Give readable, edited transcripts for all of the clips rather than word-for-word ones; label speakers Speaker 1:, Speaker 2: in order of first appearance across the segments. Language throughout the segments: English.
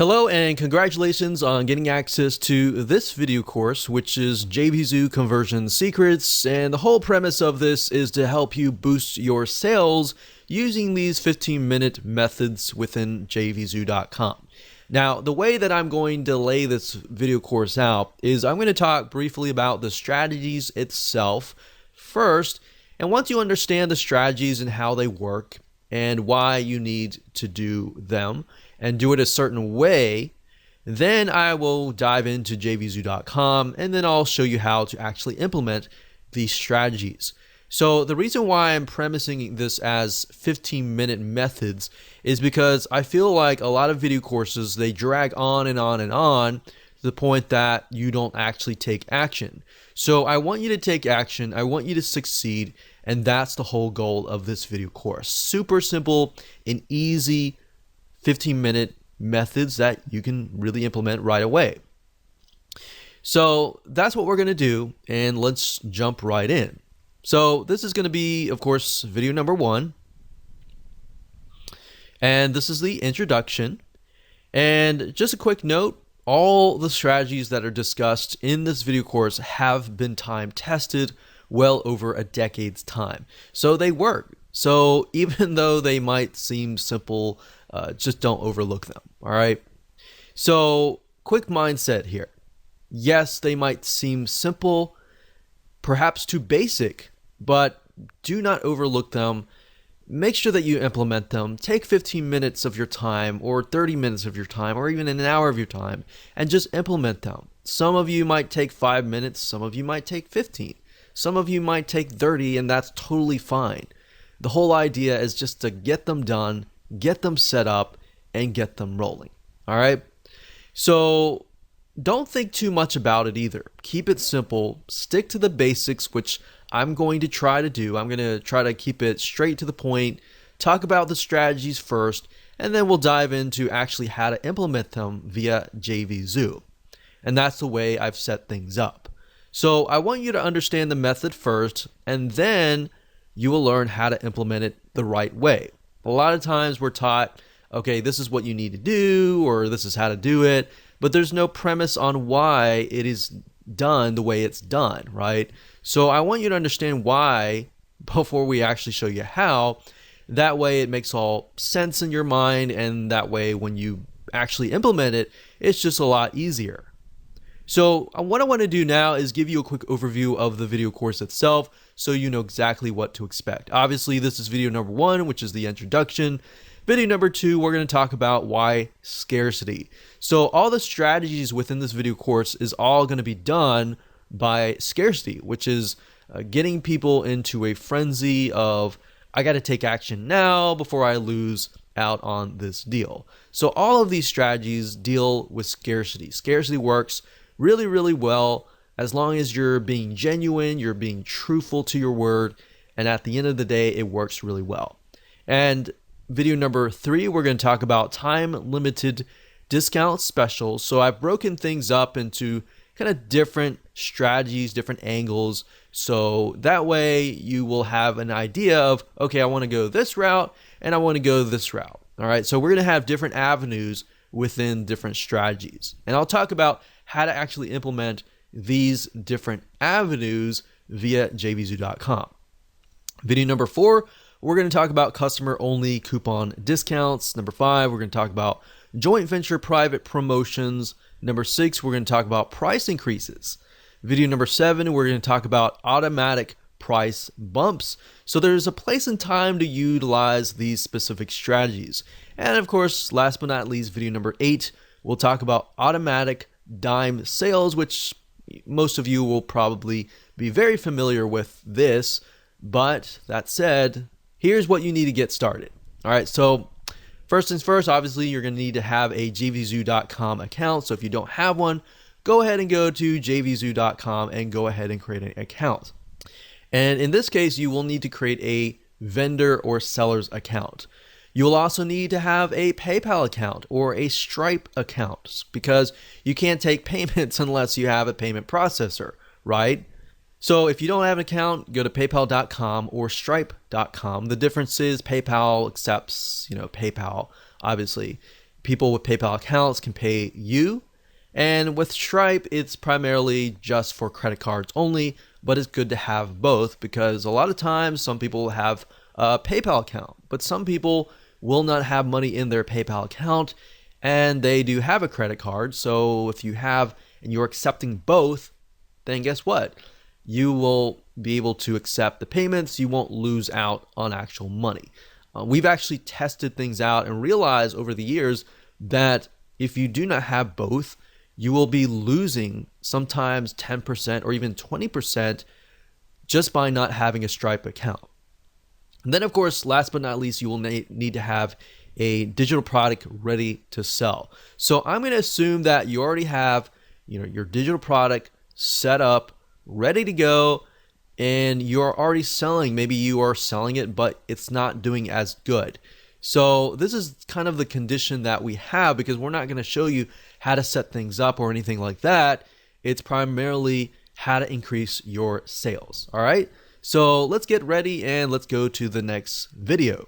Speaker 1: Hello and congratulations on getting access to this video course, which is JVZOO Conversion Secrets, and the whole premise of this is to help you boost your sales using these 15-minute methods within JVZOO.com. Now, the way that I'm going to lay this video course out is I'm going to talk briefly about the strategies itself first, and once you understand the strategies and how they work and why you need to do them, and do it a certain way, then I will dive into JVZOO.com and then I'll show you how to actually implement these strategies. So the reason why I'm premising this as 15-minute methods is because I feel like a lot of video courses, they drag on and on and on to the point that you don't actually take action. So I want you to take action, I want you to succeed, and that's the whole goal of this video course. Super simple and easy 15-minute methods that you can really implement right away. So that's what we're going to do, and let's jump right in. So this is going to be, of course, video number 1, and this is the introduction. And just a quick note, all the strategies that are discussed in this video course have been time tested well over a decade's time, so they work. So even though they might seem simple, just don't overlook them. All right. So quick mindset here. Yes, they might seem simple, perhaps too basic, but do not overlook them. Make sure that you implement them. Take 15 minutes of your time or 30 minutes of your time or even an hour of your time and just implement them. Some of you might take 5 minutes. Some of you might take 15. Some of you might take 30, and that's totally fine. The whole idea is just to get them done, get them set up, and get them rolling. All right. So don't think too much about it either. Keep it simple. Stick to the basics, which I'm going to try to do. I'm going to try to keep it straight to the point, talk about the strategies first, and then we'll dive into actually how to implement them via JVZOO. And that's the way I've set things up. So I want you to understand the method first, and then you will learn how to implement it the right way. A lot of times we're taught, okay, this is what you need to do, or this is how to do it, but there's no premise on why it is done the way it's done, right? So I want you to understand why before we actually show you how. That way it makes all sense in your mind, and that way when you actually implement it, it's just a lot easier. So what I want to do now is give you a quick overview of the video course itself so you know exactly what to expect. Obviously, this is video number 1, which is the introduction. Video number 2, we're going to talk about why scarcity. So all the strategies within this video course is all going to be done by scarcity, which is getting people into a frenzy of, I got to take action now before I lose out on this deal. So all of these strategies deal with scarcity. Scarcity works really, really well as long as you're being genuine, you're being truthful to your word, and at the end of the day, it works really well. And video number 3, we're going to talk about time-limited discount specials. So I've broken things up into kind of different strategies, different angles, so that way you will have an idea of, okay, I want to go this route and I want to go this route. All right, so we're going to have different avenues within different strategies, and I'll talk about how to actually implement these different avenues via JVZOO.com. Video number 4, we're going to talk about customer-only coupon discounts. Number 5, we're going to talk about joint venture private promotions. Number 6, we're going to talk about price increases. Video number 7, we're going to talk about automatic price bumps. So there's a place and time to utilize these specific strategies. And of course, last but not least, video number 8, we'll talk about automatic dime sales, which most of you will probably be very familiar with this. But that said, here's what you need to get started. All right, so first things first, obviously you're going to need to have a JVZOO.com account. So if you don't have one, go ahead and go to JVZOO.com and go ahead and create an account. And in this case, you will need to create a vendor or seller's account. You will also need to have a PayPal account or a Stripe account because you can't take payments unless you have a payment processor, right? So if you don't have an account, go to paypal.com or stripe.com. The difference is PayPal accepts, PayPal, obviously. people with PayPal accounts can pay you. And with Stripe, it's primarily just for credit cards only, but it's good to have both because a lot of times some people have a PayPal account, but some people will not have money in their PayPal account and they do have a credit card. So if you have and you're accepting both, then guess what? You will be able to accept the payments. You won't lose out on actual money. We've actually tested things out and realized over the years that if you do not have both, you will be losing sometimes 10% or even 20% just by not having a Stripe account. And then, of course, last but not least, you will need to have a digital product ready to sell. So I'm going to assume that you already have, your digital product set up, ready to go, and you're already selling. Maybe you are selling it, but it's not doing as good. So this is kind of the condition that we have because we're not going to show you how to set things up or anything like that. It's primarily how to increase your sales. All right. So let's get ready and let's go to the next video.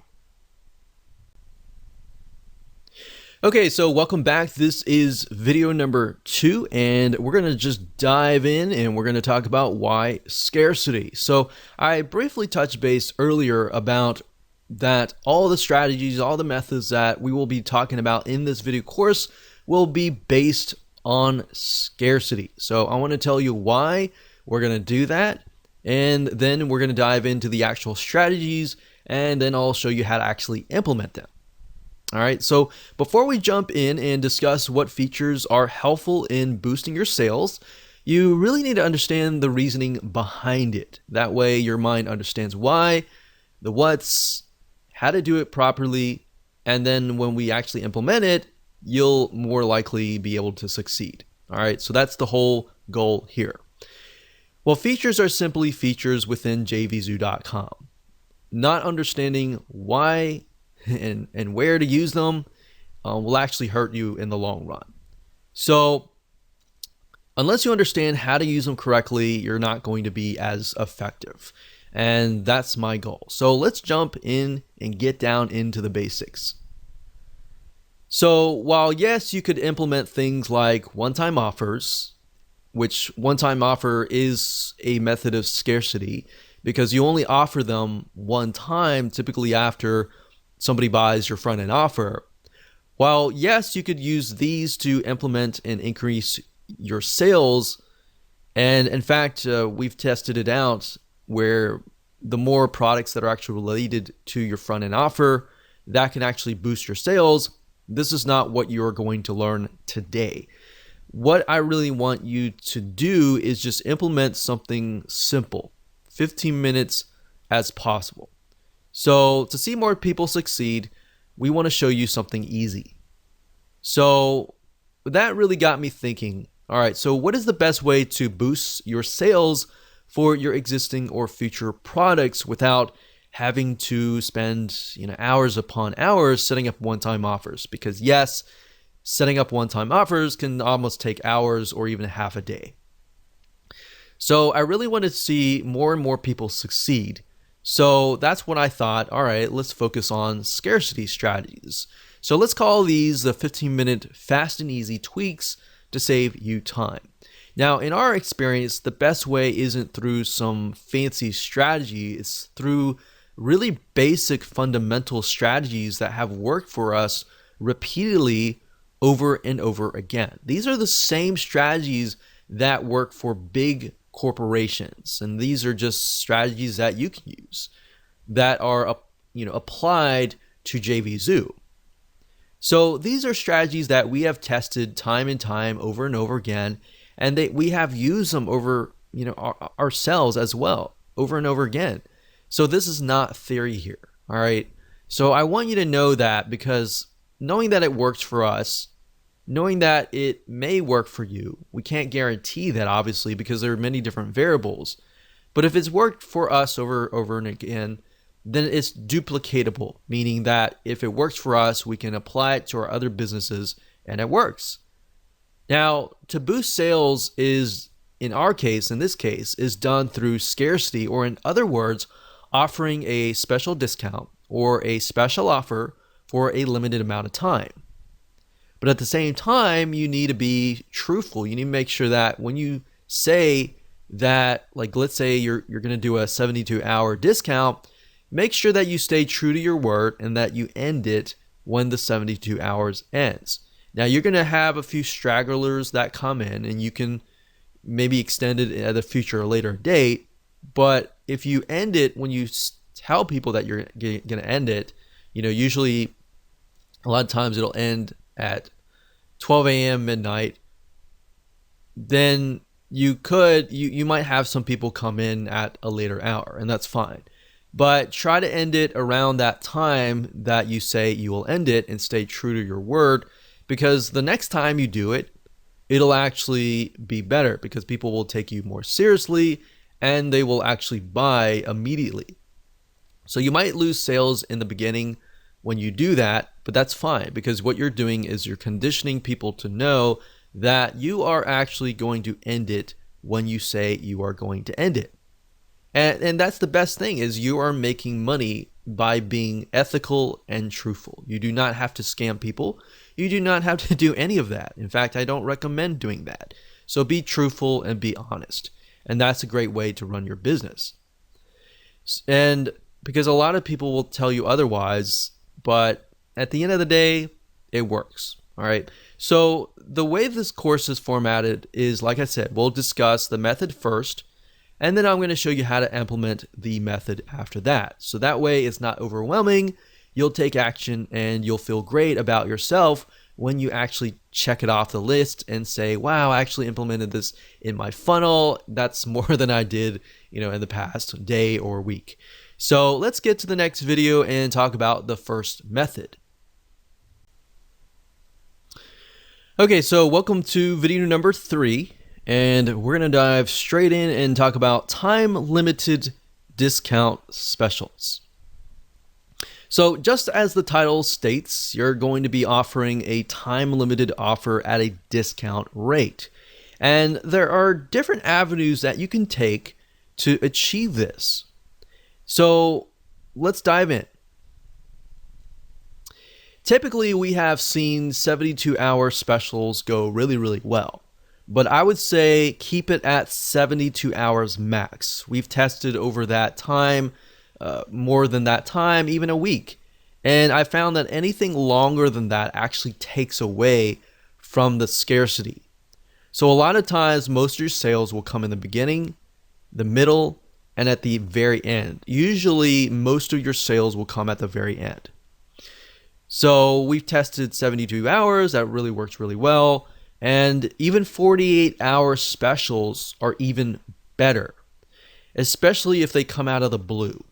Speaker 1: Okay, so welcome back. This is video number 2, and we're going to just dive in and we're going to talk about why scarcity. So I briefly touched base earlier about that all the strategies, all the methods that we will be talking about in this video course will be based on scarcity. So I want to tell you why we're going to do that, and then we're going to dive into the actual strategies, and then I'll show you how to actually implement them. All right, so before we jump in and discuss what features are helpful in boosting your sales, you really need to understand the reasoning behind it. That way your mind understands why, the what's, how to do it properly, and then when we actually implement it, you'll more likely be able to succeed. All right, so that's the whole goal here. Well, features are simply features within JVZOO.com. Not understanding why and where to use them will actually hurt you in the long run. So unless you understand how to use them correctly, you're not going to be as effective. And that's my goal. So let's jump in and get down into the basics. So while yes, you could implement things like one-time offers, which one-time offer is a method of scarcity because you only offer them one time, typically after somebody buys your front-end offer. While yes, you could use these to implement and increase your sales, and in fact, we've tested it out where the more products that are actually related to your front-end offer, that can actually boost your sales. This is not what you're going to learn today. What I really want you to do is just implement something simple, 15 minutes as possible. So to see more people succeed, we want to show you something easy. So that really got me thinking, all right, so what is the best way to boost your sales for your existing or future products without having to spend hours upon hours setting up one-time offers? Because yes, setting up one-time offers can almost take hours or even half a day. So I really want to see more and more people succeed. So that's what I thought, all right, let's focus on scarcity strategies. So let's call these the 15-minute fast and easy tweaks to save you time. Now, in our experience, the best way isn't through some fancy strategy. It's through really basic fundamental strategies that have worked for us repeatedly over and over again. These are the same strategies that work for big corporations, and these are just strategies that you can use that are applied to JVZOO. So these are strategies that we have tested time and time over and over again, and we have used them over ourselves as well over and over again. So this is not theory here. All right, so I want you to know that, because knowing that it works for us, knowing that it may work for you, we can't guarantee that, obviously, because there are many different variables. But if it's worked for us over and again, then it's duplicatable, meaning that if it works for us, we can apply it to our other businesses and it works. Now, to boost sales is, in our case, in this case, is done through scarcity, or in other words, offering a special discount or a special offer for a limited amount of time. But at the same time, you need to be truthful. You need to make sure that when you say that, like, let's say you're going to do a 72-hour discount, make sure that you stay true to your word and that you end it when the 72 hours ends. Now, you're going to have a few stragglers that come in, and you can maybe extend it at a future or later date. But if you end it when you tell people that you're going to end it, usually a lot of times it'll end at 12 a.m. midnight. Then you might have some people come in at a later hour, and that's fine. But try to end it around that time that you say you will end it and stay true to your word, because the next time you do it, it'll actually be better because people will take you more seriously and they will actually buy immediately. So you might lose sales in the beginning when you do that, but that's fine because what you're doing is you're conditioning people to know that you are actually going to end it when you say you are going to end it. And that's the best thing, is you are making money by being ethical and truthful. You do not have to scam people. You do not have to do any of that. In fact, I don't recommend doing that. So be truthful and be honest. And that's a great way to run your business. And because a lot of people will tell you otherwise, but at the end of the day, it works. All right. So the way this course is formatted is, like I said, we'll discuss the method first, and then I'm going to show you how to implement the method after that. So that way it's not overwhelming. You'll take action and you'll feel great about yourself when you actually check it off the list and say, wow, I actually implemented this in my funnel. That's more than I did, in the past day or week. So let's get to the next video and talk about the first method. Okay, so welcome to video number 3. And we're going to dive straight in and talk about time-limited discount specials. So just as the title states, you're going to be offering a time-limited offer at a discount rate. And there are different avenues that you can take to achieve this. So let's dive in. Typically, we have seen 72-hour specials go really, really well. But I would say keep it at 72 hours max. We've tested over that time, more than that time, even a week. And I found that anything longer than that actually takes away from the scarcity. So a lot of times, most of your sales will come in the beginning, the middle, and at the very end. Usually, most of your sales will come at the very end. So we've tested 72 hours. That really works really well. And even 48-hour specials are even better, especially if they come out of the blue.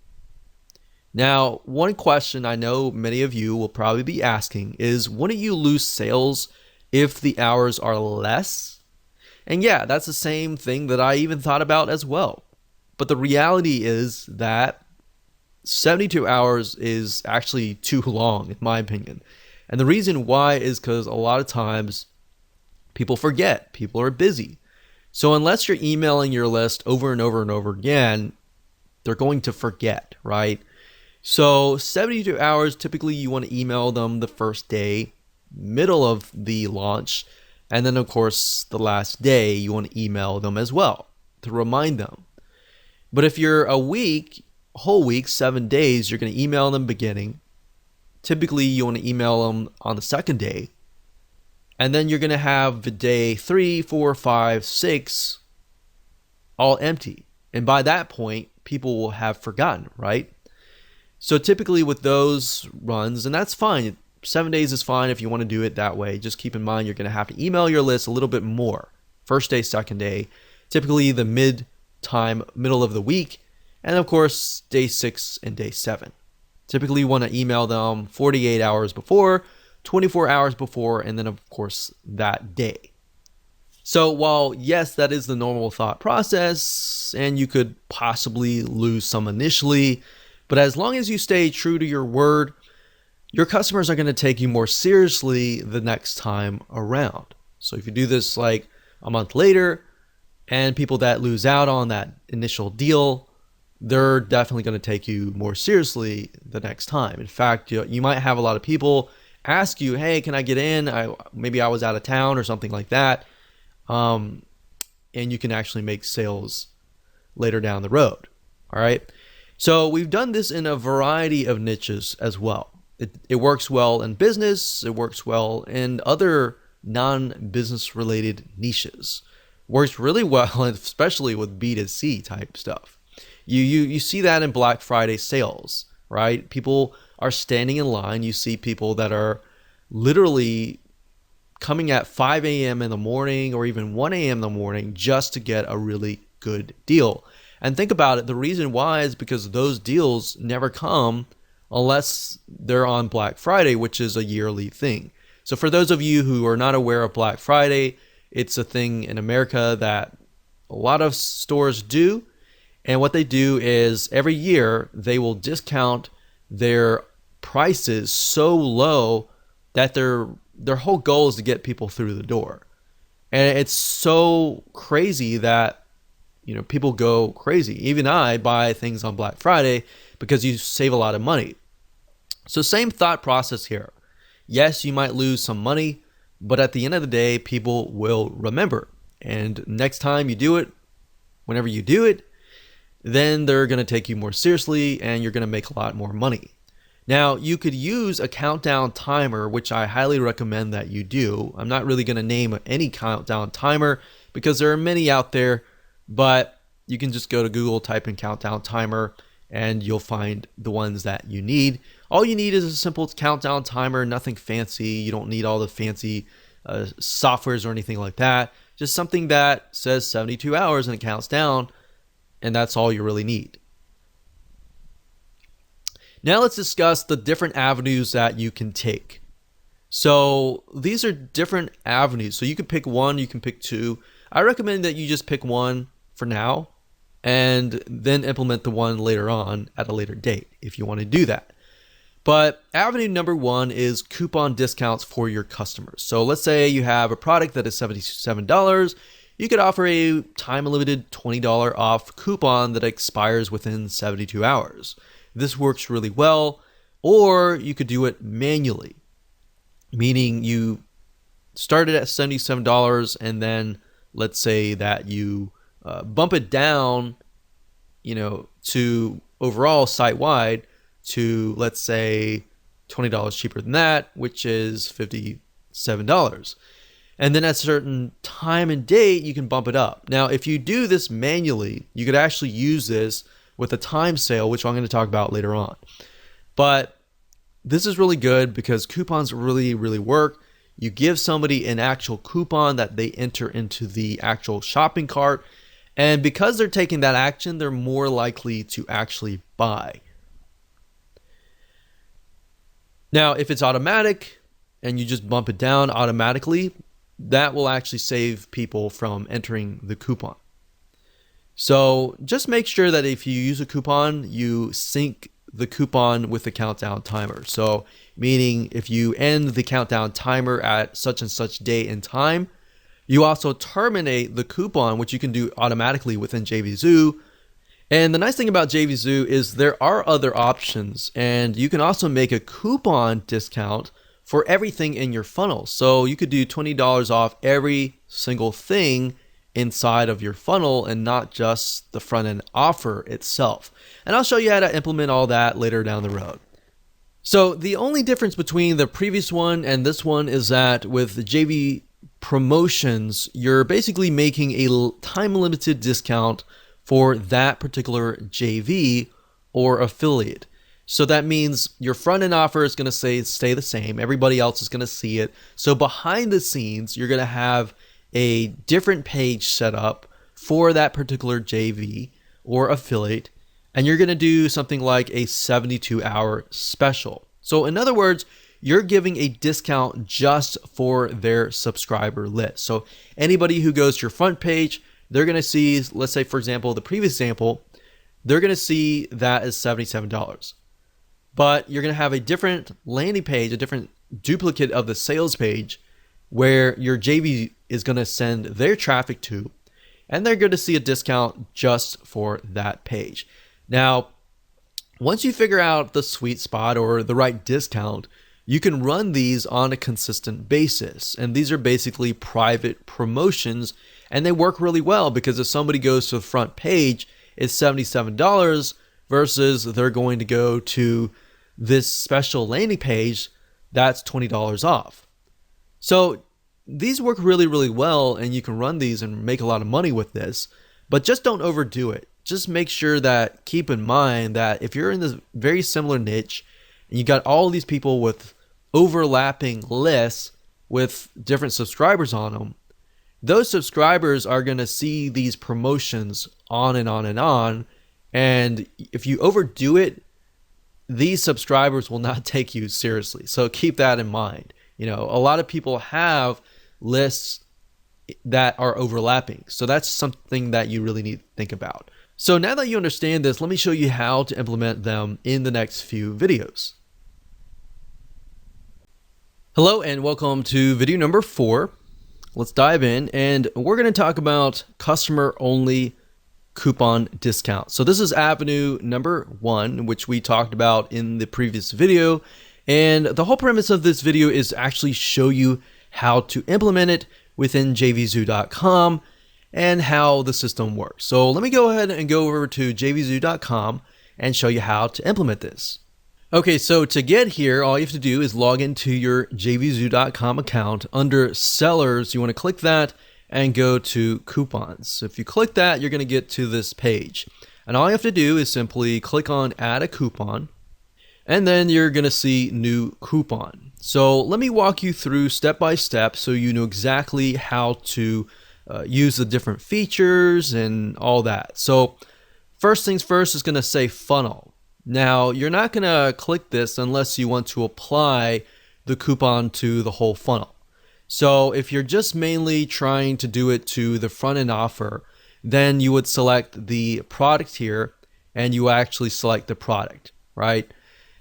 Speaker 1: Now, one question I know many of you will probably be asking is, wouldn't you lose sales if the hours are less? And yeah, that's the same thing that I even thought about as well. But the reality is that 72 hours is actually too long, in my opinion. And the reason why is because a lot of times people forget. People are busy. So unless you're emailing your list over and over and over again, they're going to forget, right? So 72 hours, typically you want to email them the first day, middle of the launch, and then of course the last day you want to email them as well to remind them. But if you're a whole week, 7 days, you're going to email them beginning. Typically you want to email them on the second day. And then you're going to have the day 3, 4, 5, 6 all empty. And by that point, people will have forgotten, right? So typically with those runs, and that's fine. 7 days is fine if you want to do it that way. Just keep in mind you're going to have to email your list a little bit more. First day, second day, typically the middle of the week, and of course day 6 and day 7. Typically you want to email them 48 hours before, 24 hours before, and then of course that day. So while yes, that is the normal thought process, and you could possibly lose some initially, but as long as you stay true to your word, your customers are going to take you more seriously the next time around. So if you do this like a month later, and people that lose out on that initial deal, they're definitely going to take you more seriously the next time. In fact, you might have a lot of people ask you, hey, can I get in? Maybe I was out of town or something like that. And you can actually make sales later down the road. All right. So we've done this in a variety of niches as well. It works well in business. It works well in other non-business related niches. Works really well, especially with B2C type stuff. You see that in Black Friday sales, right? People are standing in line. You see people that are literally coming at 5 a.m. in the morning or even 1 a.m. in the morning just to get a really good deal. And think about it. The reason why is because those deals never come unless they're on Black Friday, which is a yearly thing. So for those of you who are not aware of Black Friday, it's a thing in America that a lot of stores do. And what they do is every year they will discount their prices so low that their whole goal is to get people through the door. And it's so crazy that people go crazy. Even I buy things on Black Friday because you save a lot of money. So same thought process here. Yes, you might lose some money, but at the end of the day, people will remember. And next time you do it, whenever you do it, then they're going to take you more seriously and you're going to make a lot more money. Now, you could use a countdown timer, which I highly recommend that you do. I'm not really going to name any countdown timer because there are many out there, but you can just go to Google, type in countdown timer, and you'll find the ones that you need. All you need is a simple countdown timer, nothing fancy. You don't need all the fancy softwares or anything like that. Just something that says 72 hours and it counts down, and that's all you really need. Now let's discuss the different avenues that you can take. So these are different avenues. So you can pick one, you can pick two. I recommend that you just pick one for now and then implement the one later on at a later date if you want to do that. But avenue number one is coupon discounts for your customers. So let's say you have a product that is $77. You could offer a time-limited $20 off coupon that expires within 72 hours. This works really well. Or you could do it manually, meaning you started at $77 and then let's say that you bump it down, to overall site-wide to, let's say, $20 cheaper than that, which is $57. And then at a certain time and date, you can bump it up. Now, if you do this manually, you could actually use this with a time sale, which I'm going to talk about later on. But this is really good because coupons really, really work. You give somebody an actual coupon that they enter into the actual shopping cart. And because they're taking that action, they're more likely to actually buy. Now, if it's automatic and you just bump it down automatically, that will actually save people from entering the coupon. So just make sure that if you use a coupon, you sync the coupon with the countdown timer. So meaning if you end the countdown timer at such and such date and time, you also terminate the coupon, which you can do automatically within JVZOO. And the nice thing about JVZOO is there are other options, and you can also make a coupon discount for everything in your funnel. So you could do $20 off every single thing inside of your funnel and not just the front end offer itself. And I'll show you how to implement all that later down the road. So the only difference between the previous one and this one is that with the JV promotions, you're basically making a time limited discount for that particular JV or affiliate. So that means your front end offer is going to stay the same. Everybody else is going to see it. So behind the scenes, you're going to have a different page set up for that particular JV or affiliate, and you're going to do something like a 72-hour special. So in other words, you're giving a discount just for their subscriber list. So anybody who goes to your front page, they're going to see, let's say, for example, the previous example, they're going to see that as $77. But you're going to have a different landing page, a different duplicate of the sales page where your JV is going to send their traffic to, and they're going to see a discount just for that page. Now, once you figure out the sweet spot or the right discount, you can run these on a consistent basis. And these are basically private promotions, and they work really well because if somebody goes to the front page, it's $77 versus they're going to go to this special landing page that's $20 off. So these work really, really well, and you can run these and make a lot of money with this, but just don't overdo it. Just make sure that, keep in mind that if you're in this very similar niche and you got all these people with overlapping lists with different subscribers on them, those subscribers are going to see these promotions on and on and on. And if you overdo it, these subscribers will not take you seriously. So keep that in mind. You know, a lot of people have lists that are overlapping. So that's something that you really need to think about. So now that you understand this, let me show you how to implement them in the next few videos. Hello and welcome to video number 4. Let's dive in, and we're going to talk about customer only coupon discount. So this is avenue number 1, which we talked about in the previous video. And the whole premise of this video is actually show you how to implement it within JVZOO.com and how the system works. So let me go ahead and go over to JVZOO.com and show you how to implement this. Okay, so to get here, all you have to do is log into your JVZOO.com account. Under sellers, you want to click that and go to coupons. So if you click that, you're going to get to this page. And all you have to do is simply click on add a coupon, and then you're going to see new coupon. So let me walk you through step by step so you know exactly how to use the different features and all that. So first things first is going to say funnel. Now you're not going to click this unless you want to apply the coupon to the whole funnel. So if you're just mainly trying to do it to the front end offer, then you would select the product here and you actually select the product, right?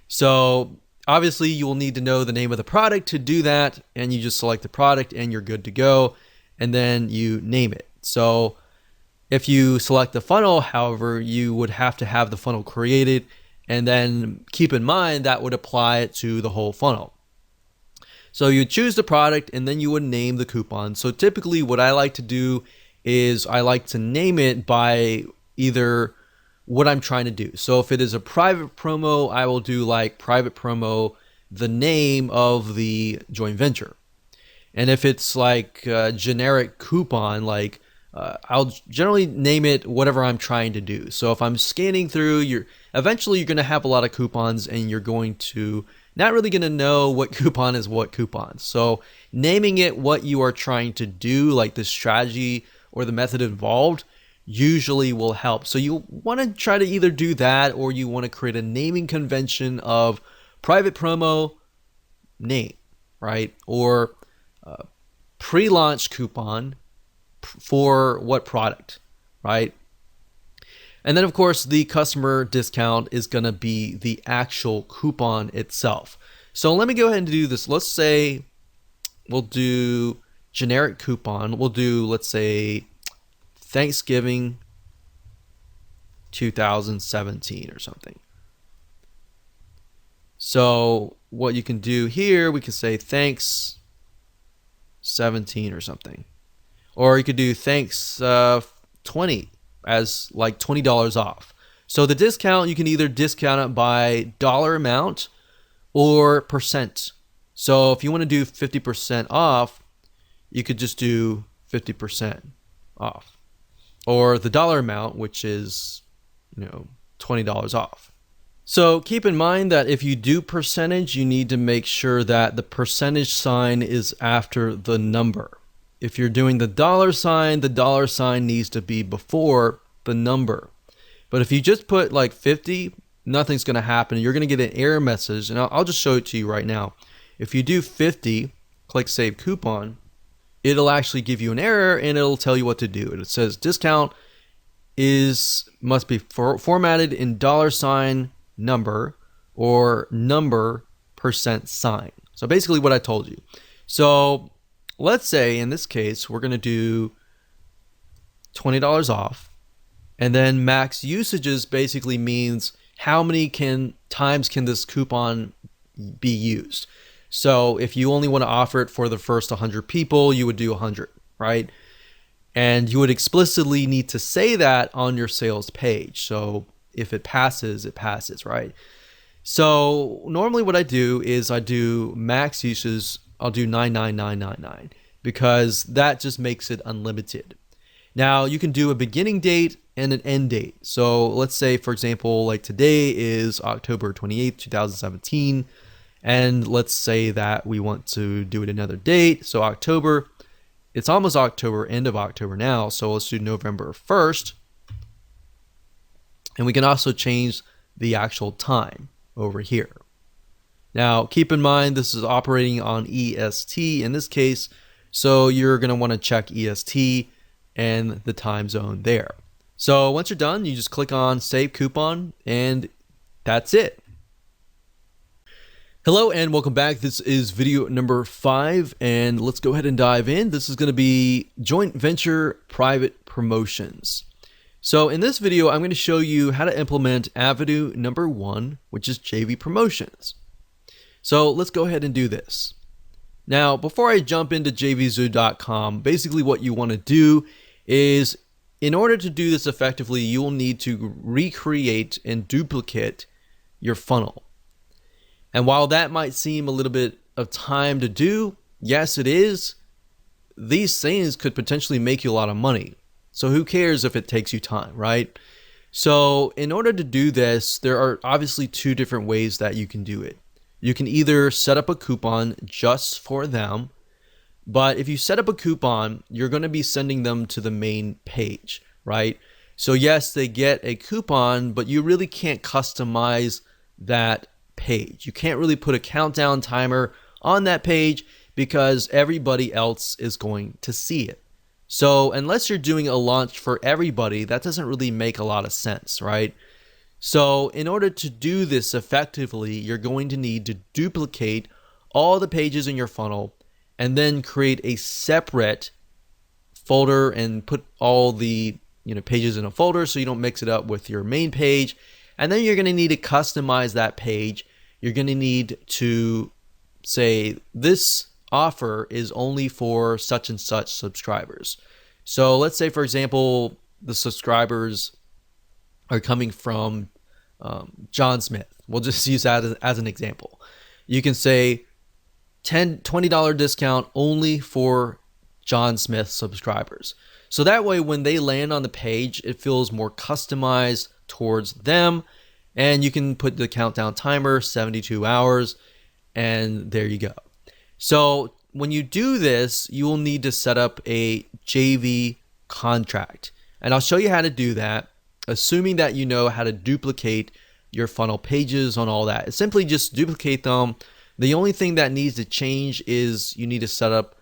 Speaker 1: So obviously you will need to know the name of the product to do that, and you just select the product and you're good to go, and then you name it. So if you select the funnel, however, you would have to have the funnel created, and then keep in mind that would apply it to the whole funnel. So you choose the product and then you would name the coupon. So typically what I like to do is I like to name it by either what I'm trying to do. So if it is a private promo, I will do like private promo, the name of the joint venture. And if it's like a generic coupon, like I'll generally name it whatever I'm trying to do. So if I'm scanning through, eventually you're going to have a lot of coupons and you're going to not really going to know what coupon is what coupon. So naming it what you are trying to do, like the strategy or the method involved, usually will help. So you want to try to either do that, or you want to create a naming convention of private promo name, right? Or pre-launch coupon for what product, right? And then of course the customer discount is going to be the actual coupon itself. So let me go ahead and do this. Let's say we'll do generic coupon. We'll do, let's say, Thanksgiving 2017 or something. So what you can do here, we can say thanks 17 or something. Or you could do thanks 20 as like $20 off. So the discount, you can either discount it by dollar amount or percent. So if you want to do 50% off, you could just do 50% off. Or the dollar amount, which is, $20 off. So keep in mind that if you do percentage, you need to make sure that the percentage sign is after the number. If you're doing the dollar sign needs to be before the number. But if you just put like 50, nothing's going to happen. You're going to get an error message, and I'll just show it to you right now. If you do 50, click Save Coupon, it'll actually give you an error, and it'll tell you what to do. And it says discount must be formatted in dollar sign number or number percent sign. So basically what I told you. So let's say in this case, we're going to do $20 off, and then max usages basically means how many times can this coupon be used. So if you only want to offer it for the first 100 people, you would do 100, right? And you would explicitly need to say that on your sales page. So if it passes, right? So normally what I do is I do max uses, I'll do 99999 because that just makes it unlimited. Now you can do a beginning date and an end date. So let's say, for example, like today is October 28th, 2017. And let's say that we want to do it another date. So October, it's almost October, end of October now. So let's do November 1st. And we can also change the actual time over here. Now, keep in mind, this is operating on EST in this case. So you're going to want to check EST and the time zone there. So once you're done, you just click on Save Coupon and that's it. Hello and welcome back. This is video number 5 and let's go ahead and dive in. This is going to be joint venture private promotions. So in this video, I'm going to show you how to implement avenue number 1, which is JV promotions. So let's go ahead and do this. Now, before I jump into JVZOO.com, basically what you want to do is, in order to do this effectively, you will need to recreate and duplicate your funnel. And while that might seem a little bit of time to do, yes, it is. These things could potentially make you a lot of money. So who cares if it takes you time, right? So in order to do this, there are obviously 2 different ways that you can do it. You can either set up a coupon just for them, but if you set up a coupon, you're going to be sending them to the main page, right? So yes, they get a coupon, but you really can't customize that page. You can't really put a countdown timer on that page because everybody else is going to see it. So unless you're doing a launch for everybody, that doesn't really make a lot of sense, right? So in order to do this effectively, you're going to need to duplicate all the pages in your funnel and then create a separate folder and put all the pages in a folder so you don't mix it up with your main page. And then you're going to need to customize that page. You're going to need to say this offer is only for such and such subscribers. So let's say, for example, the subscribers are coming from John Smith. We'll just use that as an example. You can say $20 discount only for John Smith subscribers. So that way, when they land on the page, it feels more customized towards them. And you can put the countdown timer, 72 hours, and there you go. So when you do this, you will need to set up a JV contract. And I'll show you how to do that, assuming that you know how to duplicate your funnel pages on all that. It's simply just duplicate them. The only thing that needs to change is you need to set up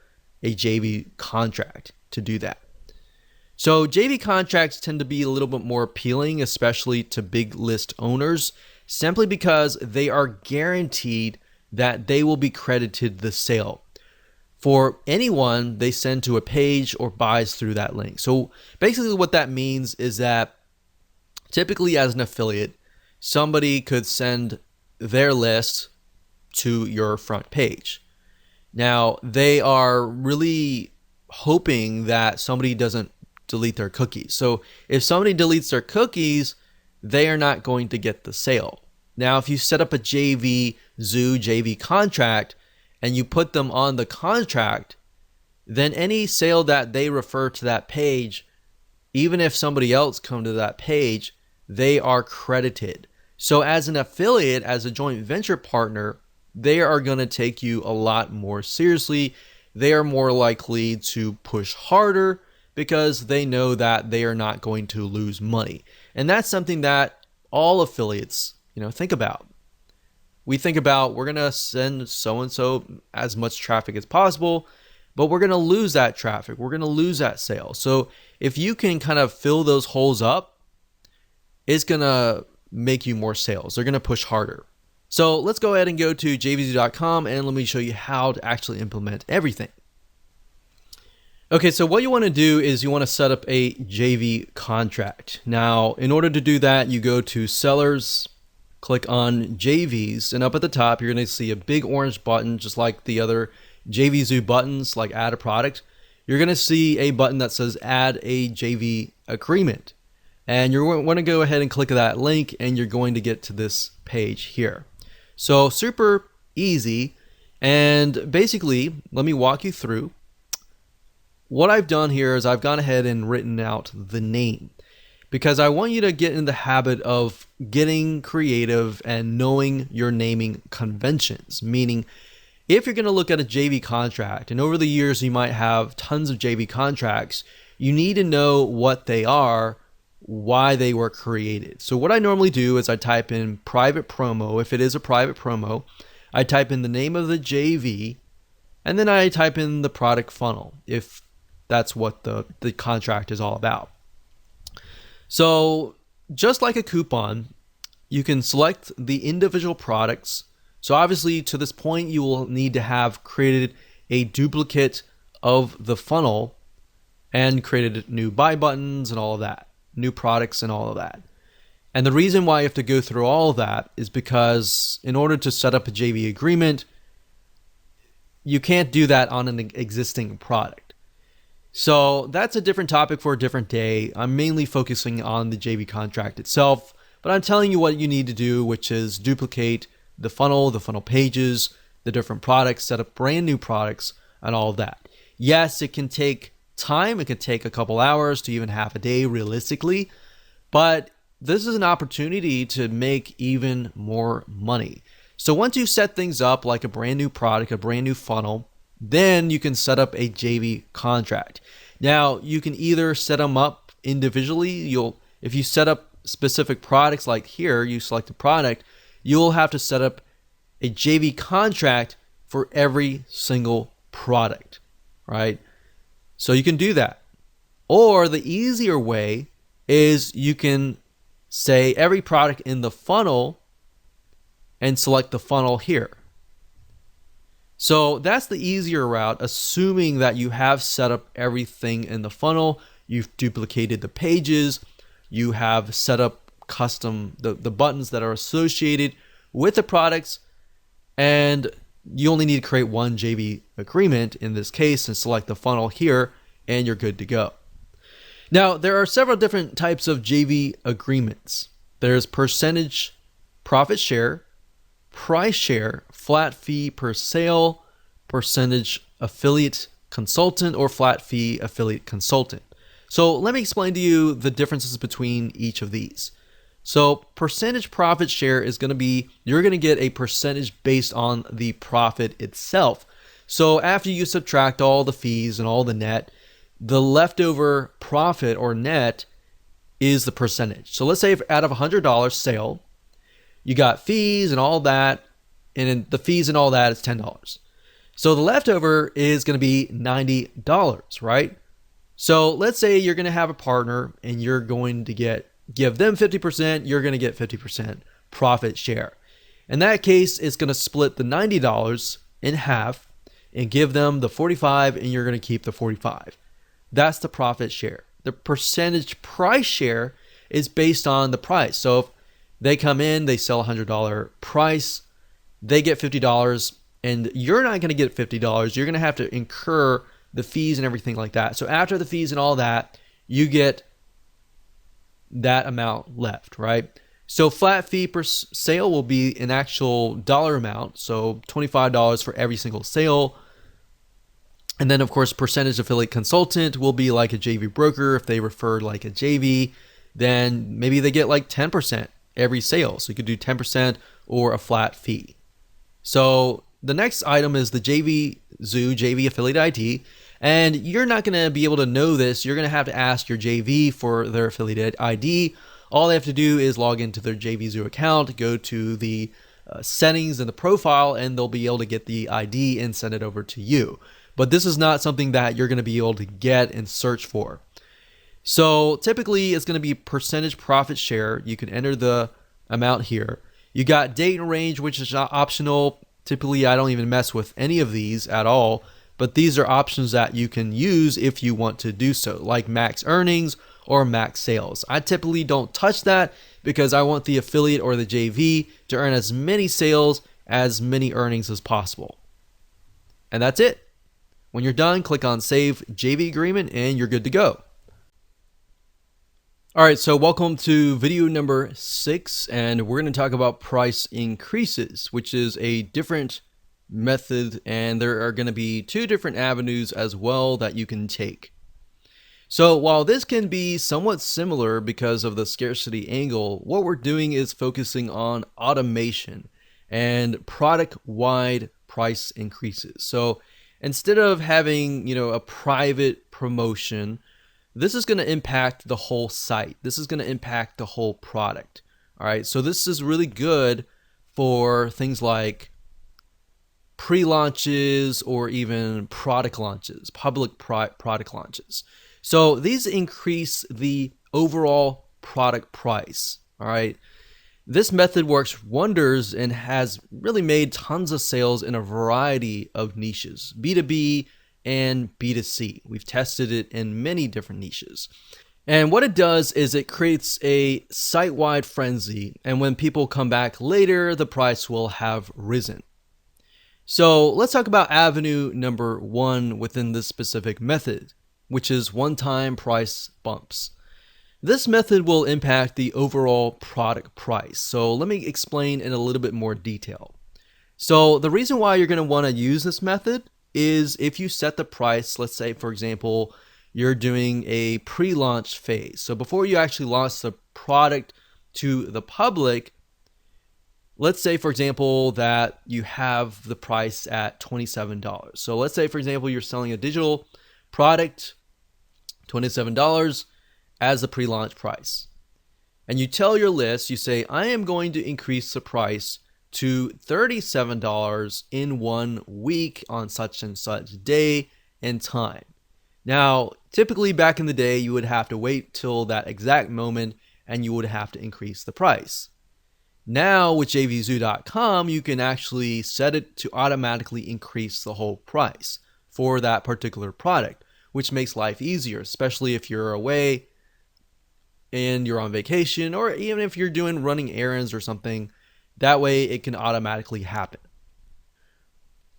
Speaker 1: a JV contract to do that. So JV contracts tend to be a little bit more appealing, especially to big list owners, simply because they are guaranteed that they will be credited the sale for anyone they send to a page or buys through that link. So basically what that means is that typically as an affiliate, somebody could send their list to your front page. Now, they are really hoping that somebody doesn't delete their cookies. So if somebody deletes their cookies, they are not going to get the sale. Now, if you set up a JVZOO JV contract and you put them on the contract, then any sale that they refer to that page, even if somebody else come to that page, they are credited. So as an affiliate, as a joint venture partner, they are going to take you a lot more seriously. They are more likely to push harder because they know that they are not going to lose money. And that's something that all affiliates, think about. We think about, we're going to send so-and-so as much traffic as possible, but we're going to lose that traffic. We're going to lose that sale. So if you can kind of fill those holes up, it's going to make you more sales. They're going to push harder. So let's go ahead and go to JVZOO.com and let me show you how to actually implement everything. Okay, so what you want to do is you want to set up a JV contract. Now, in order to do that, you go to sellers, click on JVs, and up at the top, you're going to see a big orange button, just like the other JVZOO buttons, like add a product. You're going to see a button that says add a JV agreement. And you're going to go ahead and click that link, and you're going to get to this page here. So super easy. And basically, let me walk you through. What I've done here is I've gone ahead and written out the name, because I want you to get in the habit of getting creative and knowing your naming conventions. Meaning, if you're going to look at a JV contract, and over the years you might have tons of JV contracts, you need to know what they are, why they were created. So what I normally do is I type in private promo. If it is a private promo, I type in the name of the JV, and then I type in the product funnel, if that's what the contract is all about. So just like a coupon, you can select the individual products. So obviously to this point, you will need to have created a duplicate of the funnel and created new buy buttons and all of that, new products and all of that. And the reason why you have to go through all of that is because in order to set up a JV agreement, you can't do that on an existing product. So that's a different topic for a different day. I'm mainly focusing on the JV contract itself, but I'm telling you what you need to do, which is duplicate the funnel pages, the different products, set up brand new products, and all of that. Yes, it can take time. It could take a couple hours to even half a day realistically, but this is an opportunity to make even more money. So once you set things up like a brand new product, a brand new funnel, then you can set up a JV contract. Now, you can either set them up individually. If you set up specific products, like here, you select a product, you'll have to set up a JV contract for every single product, right? So you can do that. Or the easier way is you can say every product in the funnel and select the funnel here. So that's the easier route, assuming that you have set up everything in the funnel, you've duplicated the pages, you have set up custom the buttons that are associated with the products, and you only need to create one JV agreement in this case and select the funnel here, and you're good to go. Now, there are several different types of JV agreements. There's percentage profit share, price share, flat fee per sale, percentage affiliate consultant, or flat fee affiliate consultant. So let me explain to you the differences between each of these. So percentage profit share is going to be, you're going to get a percentage based on the profit itself. So after you subtract all the fees and all the net, the leftover profit or net is the percentage. So let's say if out of $100 sale, you got fees and all that, and the fees and all that is $10. So the leftover is going to be $90, right? So let's say you're going to have a partner and you're going to give them 50%, you're going to get 50% profit share. In that case, it's going to split the $90 in half and give them the 45, and you're going to keep the 45. That's the profit share. The percentage price share is based on the price. So if they come in, they sell $100 price, they get $50, and you're not going to get $50. You're going to have to incur the fees and everything like that. So after the fees and all that, you get that amount left, right? So flat fee per sale will be an actual dollar amount. So $25 for every single sale. And then of course, percentage affiliate consultant will be like a JV broker. If they refer like a JV, then maybe they get like 10% every sale. So you could do 10% or a flat fee. So the next item is the JVZOO, JV affiliate ID. And you're not going to be able to know this. You're going to have to ask your JV for their affiliate ID. All they have to do is log into their JVZOO account, go to the settings in the profile, and they'll be able to get the ID and send it over to you. But this is not something that you're going to be able to get and search for. So typically it's going to be percentage profit share. You can enter the amount here. You got date and range, which is optional. Typically I don't even mess with any of these at all. But these are options that you can use if you want to do so, like max earnings or max sales. I typically don't touch that because I want the affiliate or the JV to earn as many sales, as many earnings as possible. And that's it. When you're done, click on Save JV Agreement and you're good to go. All right, so welcome to video number 6, and we're going to talk about price increases, which is a different method, and there are going to be 2 different avenues as well that you can take. So while this can be somewhat similar because of the scarcity angle, what we're doing is focusing on automation and product-wide price increases. So instead of having, a private promotion, this is going to impact the whole site. This is going to impact the whole product. All right. So this is really good for things like pre-launches or even product launches, public product launches. So these increase the overall product price. All right. This method works wonders and has really made tons of sales in a variety of niches, B2B and B2C. We've tested it in many different niches. And what it does is it creates a site-wide frenzy, and when people come back later, the price will have risen. So let's talk about avenue number 1 within this specific method, which is one-time price bumps. This method will impact the overall product price. So let me explain in a little bit more detail. So the reason why you're going to want to use this method is if you set the price, let's say, for example, you're doing a pre-launch phase. So before you actually launch the product to the public, let's say, for example, that you have the price at $27. So let's say, for example, you're selling a digital product, $27 as the pre-launch price. And you tell your list, you say, I am going to increase the price to $37 in 1 week on such and such day and time. Now, typically back in the day, you would have to wait till that exact moment and you would have to increase the price. Now with JVZOO.com, you can actually set it to automatically increase the whole price for that particular product, which makes life easier, especially if you're away and you're on vacation, or even if you're running errands or something. That way it can automatically happen.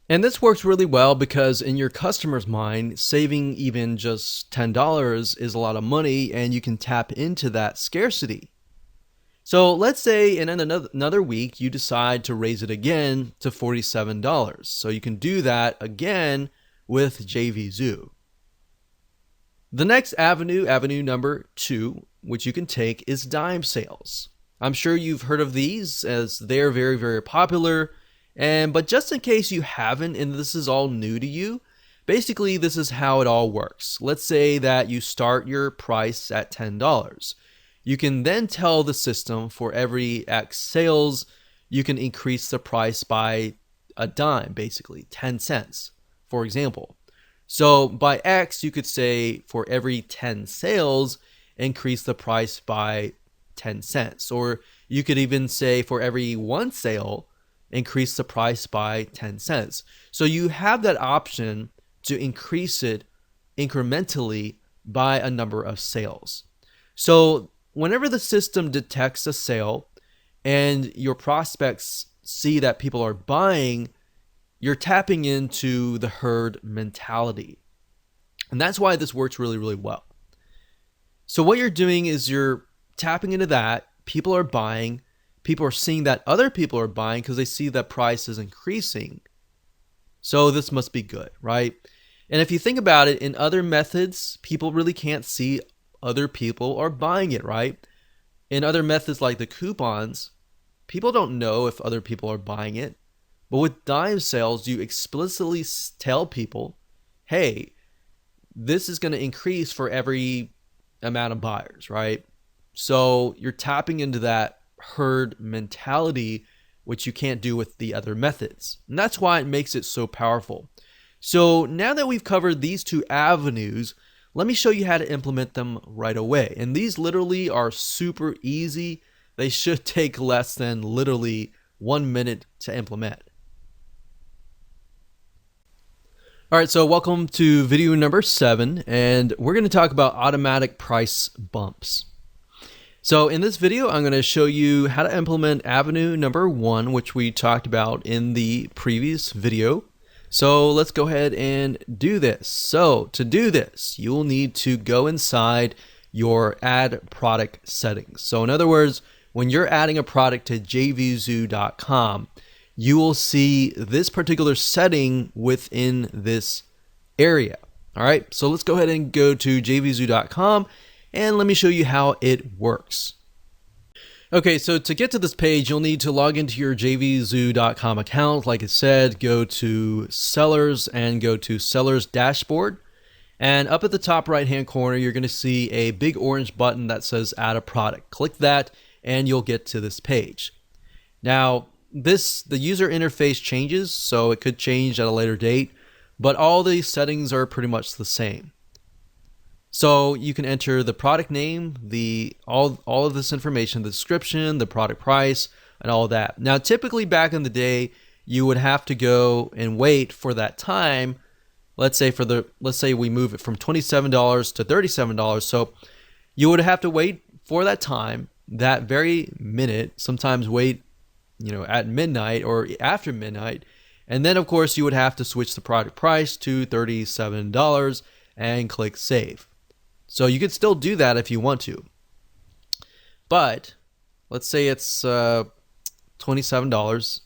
Speaker 1: And this works really well because in your customer's mind, saving even just $10 is a lot of money, and you can tap into that scarcity. So let's say in another week, you decide to raise it again to $47. So you can do that again with JVZOO. The next avenue number 2, which you can take, is dime sales. I'm sure you've heard of these as they're very, very popular. But just in case you haven't and this is all new to you, basically this is how it all works. Let's say that you start your price at $10. You can then tell the system for every X sales, you can increase the price by a dime, basically 10 cents, for example. So by X, you could say for every 10 sales, increase the price by 10 cents. Or you could even say for every 1 sale, increase the price by 10 cents. So you have that option to increase it incrementally by a number of sales. So whenever the system detects a sale and your prospects see that people are buying, you're tapping into the herd mentality. And that's why this works really, really well. So what you're doing is you're tapping into that. People are buying. People are seeing that other people are buying because they see that price is increasing. So this must be good, right? And if you think about it, in other methods, people really can't see other people are buying it, right? In other methods like the coupons, people don't know if other people are buying it. But with dime sales, you explicitly tell people, hey, this is going to increase for every amount of buyers, right? So you're tapping into that herd mentality, which you can't do with the other methods. And that's why it makes it so powerful. So now that we've covered these 2 avenues, let me show you how to implement them right away. And these literally are super easy. They should take less than literally 1 minute to implement. All right, so welcome to video number 7, and we're going to talk about automatic price bumps. So in this video, I'm going to show you how to implement avenue number 1, which we talked about in the previous video. So let's go ahead and do this. So to do this, you will need to go inside your add product settings. So in other words, when you're adding a product to JVZOO.com, you will see this particular setting within this area. All right, so let's go ahead and go to JVZOO.com and let me show you how it works. Okay, so to get to this page, you'll need to log into your JVZOO.com account. Like I said, go to Sellers and go to Sellers Dashboard. And up at the top right-hand corner, you're going to see a big orange button that says Add a Product. Click that and you'll get to this page. Now, the user interface changes, so it could change at a later date, but all these settings are pretty much the same. So you can enter the product name, all of this information, the description, the product price, and all of that. Now, typically back in the day, you would have to go and wait for that time. Let's say we move it from $27 to $37. So you would have to wait for that time, that very minute, sometimes wait at midnight or after midnight. And then of course you would have to switch the product price to $37 and click save. So you could still do that if you want to. But let's say it's $27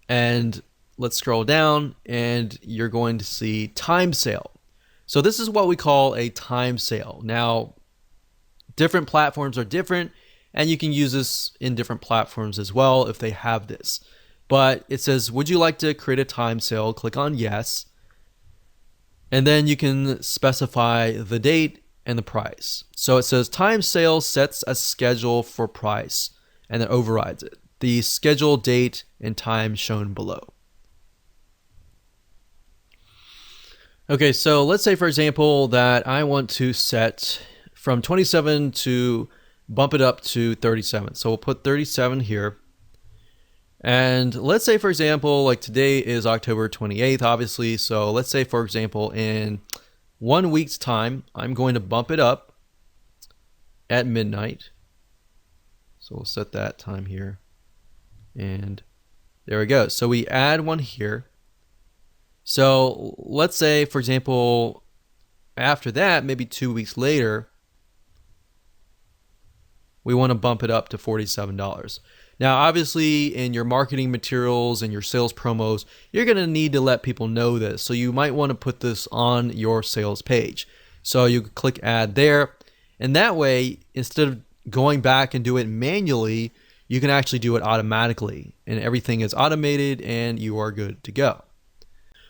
Speaker 1: and let's scroll down and you're going to see time sale. So this is what we call a time sale. Now, different platforms are different, and you can use this in different platforms as well if they have this. But it says, would you like to create a time sale? Click on yes. And then you can specify the date and the price. So it says time sale sets a schedule for price and then overrides it. The schedule date and time shown below. Okay, so let's say for example that I want to set from 27 to bump it up to 37. So we'll put 37 here. And let's say, for example, like today is October 28th, obviously. So let's say, for example, in 1 week's time, I'm going to bump it up at midnight. So we'll set that time here. And there we go. So we add one here. So let's say, for example, after that, maybe 2 weeks later, we want to bump it up to $47. Now, obviously, in your marketing materials and your sales promos, you're going to need to let people know this. So you might want to put this on your sales page. So you click add there. And that way, instead of going back and do it manually, you can actually do it automatically. And everything is automated and you are good to go.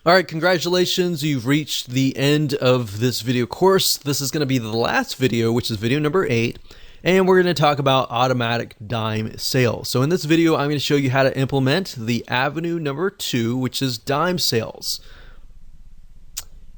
Speaker 1: All right, congratulations. You've reached the end of this video course. This is going to be the last video, which is video number 8. And we're going to talk about automatic dime sales. So in this video, I'm going to show you how to implement the avenue number 2, which is dime sales.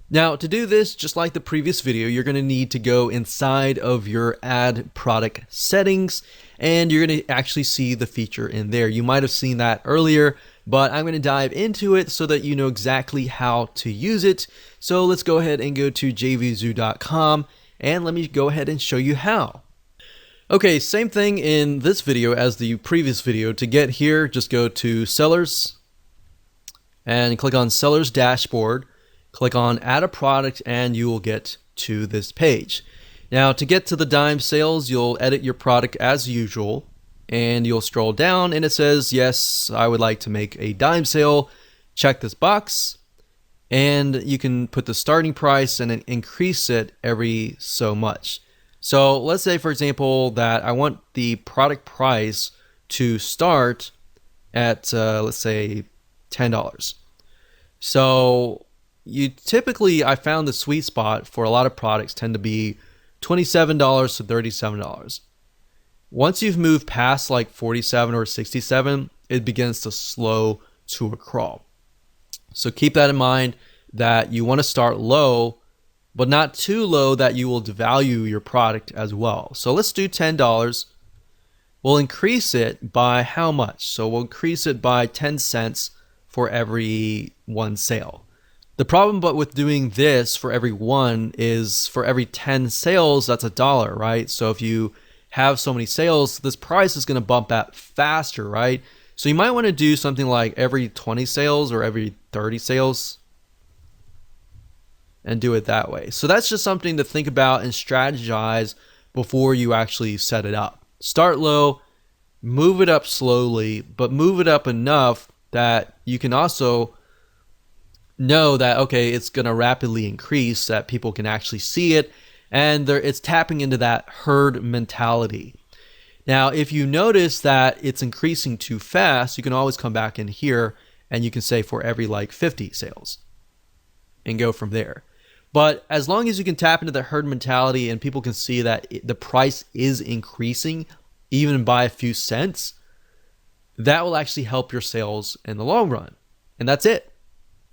Speaker 1: Now, to do this, just like the previous video, you're going to need to go inside of your add product settings, and you're going to actually see the feature in there. You might have seen that earlier, but I'm going to dive into it so that you know exactly how to use it. So let's go ahead and go to JVZOO.com, and let me go ahead and show you how. Okay, same thing in this video as the previous video. To get here, just go to Sellers and click on Sellers Dashboard. Click on Add a Product and you will get to this page. Now, to get to the dime sales, you'll edit your product as usual and you'll scroll down and it says, yes, I would like to make a dime sale. Check this box and you can put the starting price and then increase it every so much. So let's say, for example, that I want the product price to start at, let's say, $10. So I found the sweet spot for a lot of products tend to be $27 to $37. Once you've moved past like 47 or 67, it begins to slow to a crawl. So keep that in mind that you want to start low, but not too low that you will devalue your product as well. So let's do $10. We'll increase it by how much? So we'll increase it by 10 cents for every one sale. The problem but with doing this for every one is for every 10 sales, that's $1, right? So if you have so many sales, this price is going to bump up faster, right? So you might want to do something like every 20 sales or every 30 sales and do it that way. So that's just something to think about and strategize before you actually set it up. Start low, move it up slowly, but move it up enough that you can also know that, okay, it's going to rapidly increase, that people can actually see it, and it's tapping into that herd mentality. Now, if you notice that it's increasing too fast, you can always come back in here and you can say for every like 50 sales and go from there. But as long as you can tap into the herd mentality and people can see that the price is increasing even by a few cents, that will actually help your sales in the long run. And that's it.